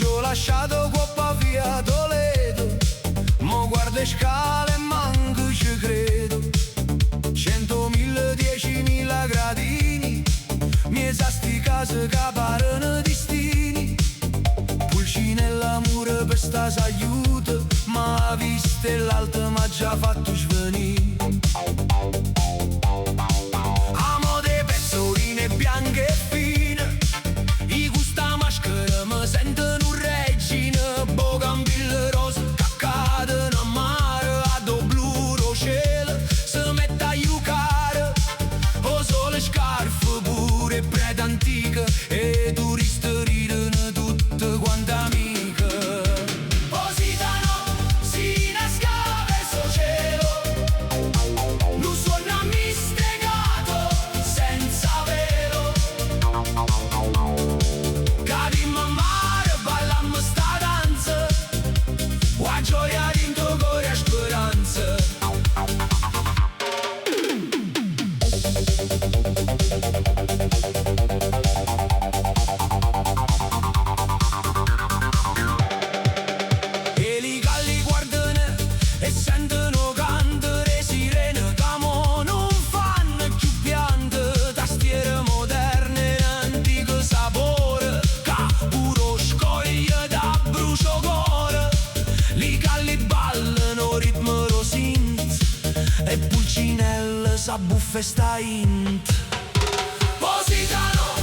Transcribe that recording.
Ho lasciato coppa via Toledo, mo guardo scale e manco ci credo. 100.000, 10.000 gradini, mi sa sti case che parano destini. Pulcinella mura per sta s'aiuta, ma viste l'alto m'ha già fatto svenire. Amo de pezzoline bianche e fine, i gusta maschera mi sentono regina. Bougainville rosa, caccata in mare, a do blu ro cielo, se mette a giocare. O sole scarpe pure preda antica, e turisti ridono tutte quante amiche. Positano, si nasca verso cielo, non suona mistecato, senza velo. Cadimmo a mare, ballammo sta danza, la gioia dentro cuore e speranza. E li galli guardano e sentono cantare sirene, che mo non fanno più piante. Tastiere moderne, antico sapore, che puro scoglie da bruciacore. Li galli ballano ritmo rosint, e Pulcinella sa buffe sta int. Positano,